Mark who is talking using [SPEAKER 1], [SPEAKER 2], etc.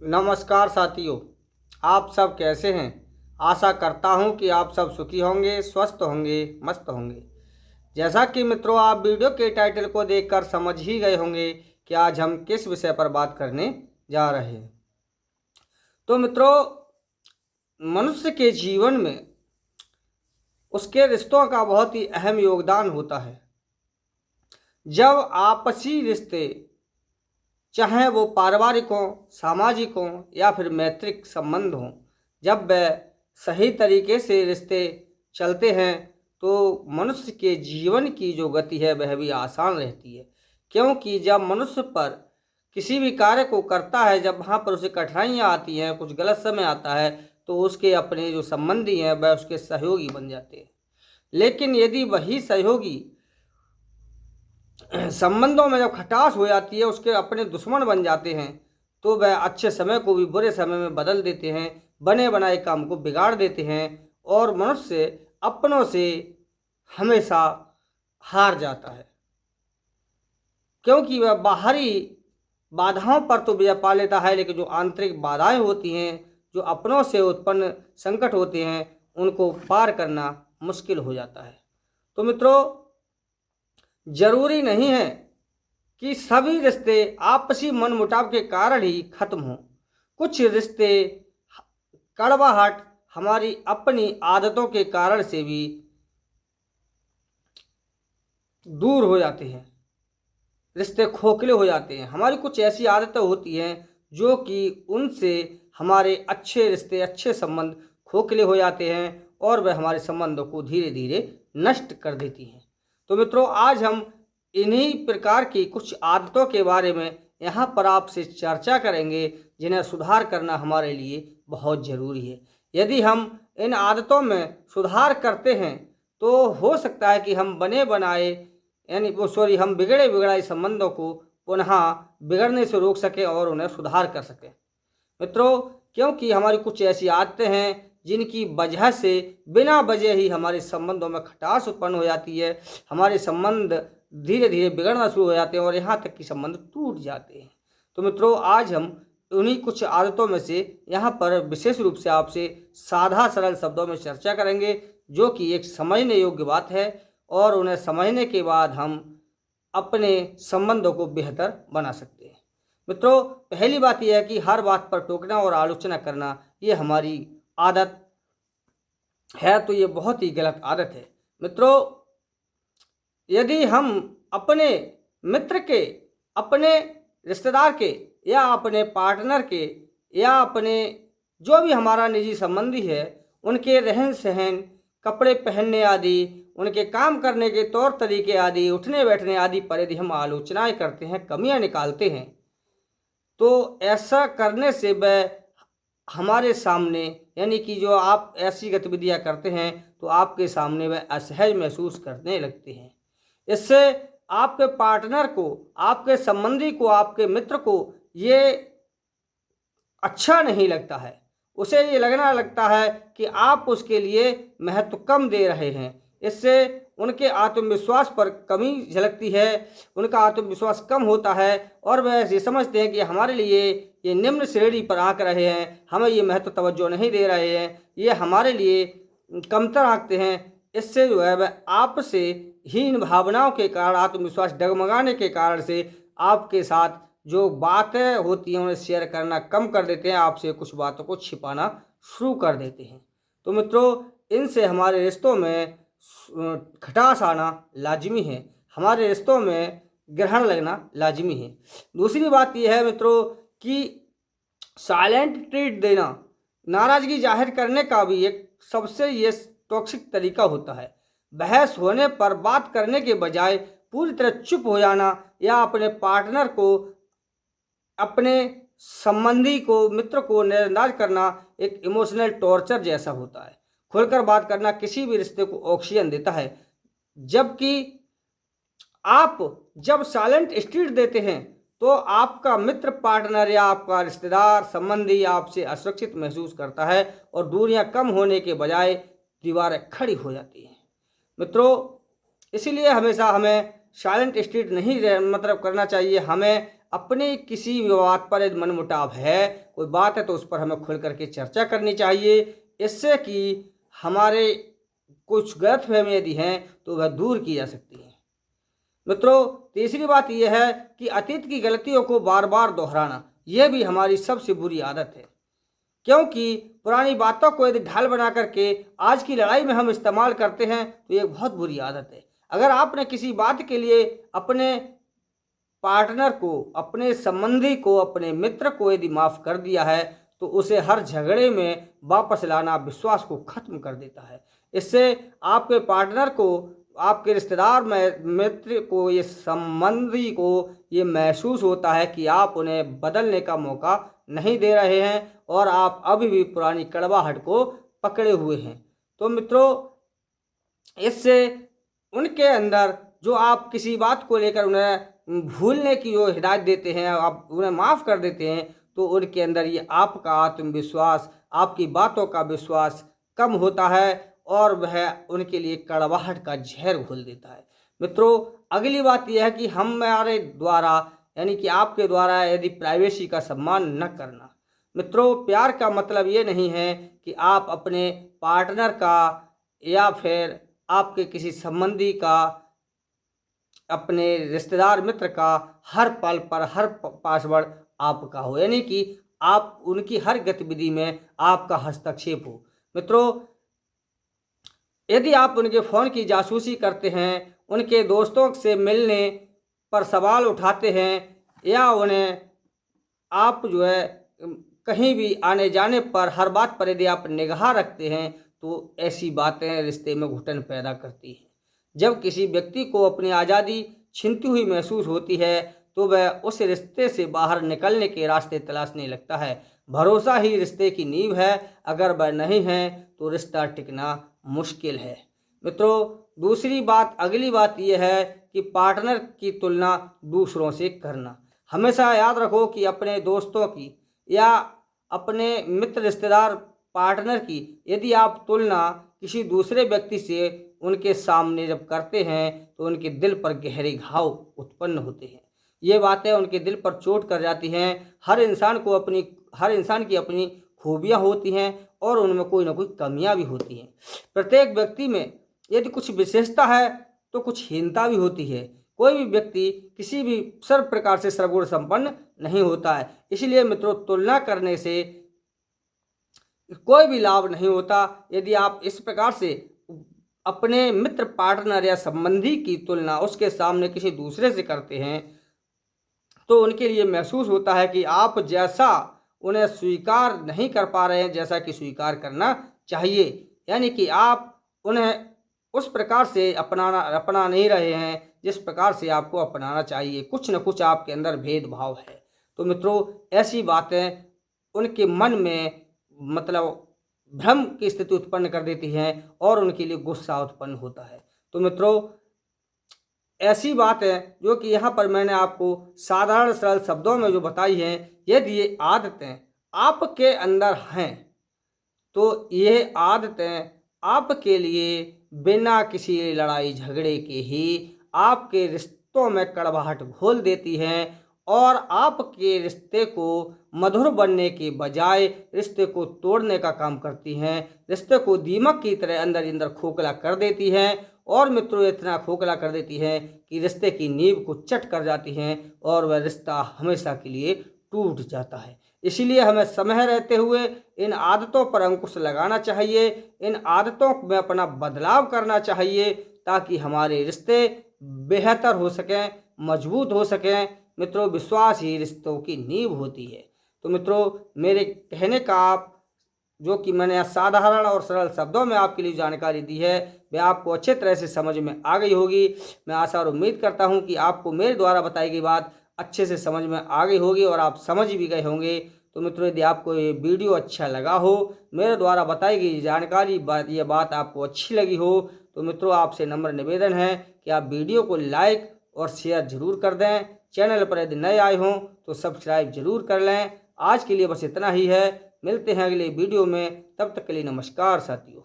[SPEAKER 1] नमस्कार साथियों, आप सब कैसे हैं। आशा करता हूं कि आप सब सुखी होंगे, स्वस्थ होंगे, मस्त होंगे। जैसा कि मित्रों आप वीडियो के टाइटल को देखकर समझ ही गए होंगे कि आज हम किस विषय पर बात करने जा रहे हैं। तो मित्रों, मनुष्य के जीवन में उसके रिश्तों का बहुत ही अहम योगदान होता है। जब आपसी रिश्ते, चाहे वो पारिवारिक हों, सामाजिक हों या फिर मैत्रिक संबंध हों, जब वह सही तरीके से रिश्ते चलते हैं तो मनुष्य के जीवन की जो गति है वह भी आसान रहती है। क्योंकि जब मनुष्य पर किसी भी कार्य को करता है, जब वहाँ पर उसे कठिनाइयाँ आती हैं, कुछ गलत समय आता है, तो उसके अपने जो संबंधी हैं वह उसके सहयोगी बन जाते हैं। लेकिन यदि वही सहयोगी संबंधों में जब खटास हो जाती है, उसके अपने दुश्मन बन जाते हैं, तो वह अच्छे समय को भी बुरे समय में बदल देते हैं, बने बनाए काम को बिगाड़ देते हैं और मनुष्य अपनों से हमेशा हार जाता है। क्योंकि वह बाहरी बाधाओं पर तो विजय पा लेता है, लेकिन जो आंतरिक बाधाएं होती हैं, जो अपनों से उत्पन्न संकट होते हैं, उनको पार करना मुश्किल हो जाता है। तो मित्रों, जरूरी नहीं है कि सभी रिश्ते आपसी मनमुटाव के कारण ही खत्म हों। कुछ रिश्ते कड़वाहट हमारी अपनी आदतों के कारण से भी दूर हो जाते हैं, रिश्ते खोखले हो जाते हैं। हमारी कुछ ऐसी आदतें होती हैं जो कि उनसे हमारे अच्छे रिश्ते, अच्छे संबंध खोखले हो जाते हैं और वह हमारे संबंधों को धीरे धीरे नष्ट कर देती हैं। तो मित्रों, आज हम इन्हीं प्रकार की कुछ आदतों के बारे में यहाँ पर आपसे चर्चा करेंगे, जिन्हें सुधार करना हमारे लिए बहुत ज़रूरी है। यदि हम इन आदतों में सुधार करते हैं तो हो सकता है कि हम बने बनाए हम बिगड़े बिगड़ाए संबंधों को पुनः बिगड़ने से रोक सकें और उन्हें सुधार कर सकें। मित्रों, क्योंकि हमारी कुछ ऐसी आदतें हैं जिनकी वजह से बिना वजह ही हमारे संबंधों में खटास उत्पन्न हो जाती है, हमारे संबंध धीरे धीरे बिगड़ना शुरू हो जाते हैं और यहाँ तक कि संबंध टूट जाते हैं। तो मित्रों, आज हम उन्हीं कुछ आदतों में से यहाँ पर विशेष रूप से आपसे साधा सरल शब्दों में चर्चा करेंगे, जो कि एक समझने योग्य बात है और उन्हें समझने के बाद हम अपने संबंधों को बेहतर बना सकते हैं। मित्रों, पहली बात यह है कि हर बात पर टोकना और आलोचना करना ये हमारी आदत है, तो ये बहुत ही गलत आदत है। मित्रों, यदि हम अपने मित्र के, अपने रिश्तेदार के या अपने पार्टनर के या अपने जो भी हमारा निजी संबंधी है, उनके रहन सहन, कपड़े पहनने आदि, उनके काम करने के तौर तरीके आदि, उठने बैठने आदि पर यदि हम आलोचनाएं करते हैं, कमियां निकालते हैं, तो ऐसा करने से वह हमारे सामने, यानी कि जो आप ऐसी गतिविधियां करते हैं तो आपके सामने वह असहज महसूस करने लगते हैं। इससे आपके पार्टनर को, आपके संबंधी को, आपके मित्र को ये अच्छा नहीं लगता है। उसे ये लगना लगता है कि आप उसके लिए महत्व कम दे रहे हैं। इससे उनके आत्मविश्वास पर कमी झलकती है, उनका आत्मविश्वास कम होता है और वह ये समझते हैं कि हमारे लिए ये निम्न श्रेणी पर आंक रहे हैं, हमें ये महत्व तवज्जो नहीं दे रहे हैं, ये हमारे लिए कमतर आंकते हैं। इससे जो है वह आपसे हीन भावनाओं के कारण, आत्मविश्वास डगमगाने के कारण से आपके साथ जो बातें होती हैं उन्हें शेयर करना कम कर देते हैं, आपसे कुछ बातों को छिपाना शुरू कर देते हैं। तो मित्रों, इनसे हमारे रिश्तों में खटास आना लाजमी है, हमारे रिश्तों में ग्रहण लगना लाजमी है। दूसरी बात यह है मित्रों कि साइलेंट ट्रीट देना, नाराज़गी जाहिर करने का भी एक सबसे ये टॉक्सिक तरीका होता है। बहस होने पर बात करने के बजाय पूरी तरह चुप हो जाना या अपने पार्टनर को, अपने संबंधी को, मित्र को नज़रअंदाज करना एक इमोशनल टॉर्चर जैसा होता है। खुलकर बात करना किसी भी रिश्ते को ऑक्सीजन देता है, जबकि आप जब साइलेंट स्ट्रीट देते हैं तो आपका मित्र, पार्टनर या आपका रिश्तेदार, संबंधी आपसे असुरक्षित महसूस करता है और दूरियां कम होने के बजाय दीवारें खड़ी हो जाती हैं। मित्रों, इसीलिए हमेशा हमें साइलेंट स्ट्रीट नहीं करना चाहिए। हमें अपनी किसी भी बात पर यदि मनमुटाव है, कोई बात है तो उस पर हमें खुल करके चर्चा करनी चाहिए, इससे कि हमारे कुछ गलतफहमी यदि हैं तो वह दूर की जा सकती है। मित्रों, तीसरी बात यह है कि अतीत की गलतियों को बार बार दोहराना, यह भी हमारी सबसे बुरी आदत है, क्योंकि पुरानी बातों को यदि ढाल बना करके आज की लड़ाई में हम इस्तेमाल करते हैं तो ये बहुत बुरी आदत है। अगर आपने किसी बात के लिए अपने पार्टनर को, अपने संबंधी को, अपने मित्र को यदि माफ़ कर दिया है तो उसे हर झगड़े में वापस लाना विश्वास को खत्म कर देता है। इससे आपके पार्टनर को, आपके रिश्तेदार में मित्र को, ये संबंधी को ये महसूस होता है कि आप उन्हें बदलने का मौका नहीं दे रहे हैं और आप अभी भी पुरानी कड़वाहट को पकड़े हुए हैं। तो मित्रों, इससे उनके अंदर जो आप किसी बात को लेकर उन्हें भूलने की जो हिदायत देते हैं, आप उन्हें माफ़ कर देते हैं, तो उनके अंदर ये आपका आत्मविश्वास, आपकी बातों का विश्वास कम होता है और वह उनके लिए कड़वाहट का जहर घोल देता है। मित्रों, अगली बात यह है कि हमारे द्वारा, यानी कि आपके द्वारा यदि प्राइवेसी का सम्मान न करना। मित्रों, प्यार का मतलब ये नहीं है कि आप अपने पार्टनर का या फिर आपके किसी संबंधी का, अपने रिश्तेदार मित्र का हर पल पर हर पासवर्ड आपका हो, यानी कि आप उनकी हर गतिविधि में आपका हस्तक्षेप हो। मित्रों, यदि आप उनके फ़ोन की जासूसी करते हैं, उनके दोस्तों से मिलने पर सवाल उठाते हैं, या उन्हें आप जो है कहीं भी आने जाने पर हर बात पर यदि आप निगाह रखते हैं, तो ऐसी बातें रिश्ते में घुटन पैदा करती हैं। जब किसी व्यक्ति को अपनी आज़ादी छीनती हुई महसूस होती है तो वह उस रिश्ते से बाहर निकलने के रास्ते तलाशने लगता है। भरोसा ही रिश्ते की नींव है, अगर वह नहीं है तो रिश्ता टिकना मुश्किल है। मित्रों, दूसरी बात, अगली बात यह है कि पार्टनर की तुलना दूसरों से करना। हमेशा याद रखो कि अपने दोस्तों की या अपने मित्र, रिश्तेदार, पार्टनर की यदि आप तुलना किसी दूसरे व्यक्ति से उनके सामने जब करते हैं तो उनके दिल पर गहरे घाव उत्पन्न होते हैं। ये बातें उनके दिल पर चोट कर जाती हैं। हर इंसान की अपनी खूबियाँ होती हैं और उनमें कोई ना कोई कमियां भी होती हैं। प्रत्येक व्यक्ति में यदि कुछ विशेषता है तो कुछ हीनता भी होती है। कोई भी व्यक्ति किसी भी सर्व प्रकार से सर्वगुण संपन्न नहीं होता है। इसलिए मित्रों, तुलना करने से कोई भी लाभ नहीं होता। यदि आप इस प्रकार से अपने मित्र, पार्टनर या संबंधी की तुलना उसके सामने किसी दूसरे से करते हैं तो उनके लिए महसूस होता है कि आप जैसा उन्हें स्वीकार नहीं कर पा रहे हैं जैसा कि स्वीकार करना चाहिए, यानी कि आप उन्हें उस प्रकार से अपना नहीं रहे हैं जिस प्रकार से आपको अपनाना चाहिए। कुछ न कुछ आपके अंदर भेदभाव है। तो मित्रों, ऐसी बातें उनके मन में मतलब भ्रम की स्थिति उत्पन्न कर देती हैं और उनके लिए गुस्सा उत्पन्न होता है। तो मित्रों, ऐसी बात है जो कि यहाँ पर मैंने आपको साधारण सरल शब्दों में जो बताई हैं, यदि ये आदतें आपके अंदर हैं तो ये आदतें आपके लिए बिना किसी लड़ाई झगड़े के ही आपके रिश्तों में कड़वाहट घोल देती हैं और आपके रिश्ते को मधुर बनने के बजाय रिश्ते को तोड़ने का काम करती हैं। रिश्ते को दीमक की तरह अंदर अंदर खोखला कर देती हैं और मित्रों, इतना खोखला कर देती हैं कि रिश्ते की नींव को चट कर जाती हैं और वह रिश्ता हमेशा के लिए टूट जाता है। इसलिए हमें समय रहते हुए इन आदतों पर अंकुश लगाना चाहिए, इन आदतों में अपना बदलाव करना चाहिए ताकि हमारे रिश्ते बेहतर हो सकें, मजबूत हो सकें। मित्रों, विश्वास ही रिश्तों की नींव होती है। तो मित्रों, मेरे कहने का आप जो कि मैंने साधारण और सरल शब्दों में आपके लिए जानकारी दी है वह आपको अच्छे तरह से समझ में आ गई होगी। मैं आशा और उम्मीद करता हूं कि आपको मेरे द्वारा बताई गई बात अच्छे से समझ में आ गई होगी और आप समझ भी गए होंगे। तो मित्रों, यदि आपको ये वीडियो अच्छा लगा हो, मेरे द्वारा बताई गई जानकारी ये बात आपको अच्छी लगी हो, तो मित्रों, आपसे नम्र निवेदन है कि आप वीडियो को लाइक और शेयर जरूर कर दें। चैनल पर यदि नए आए हों तो सब्सक्राइब जरूर कर लें। आज के लिए बस इतना ही है। मिलते हैं अगले वीडियो में, तब तक के लिए नमस्कार साथियों।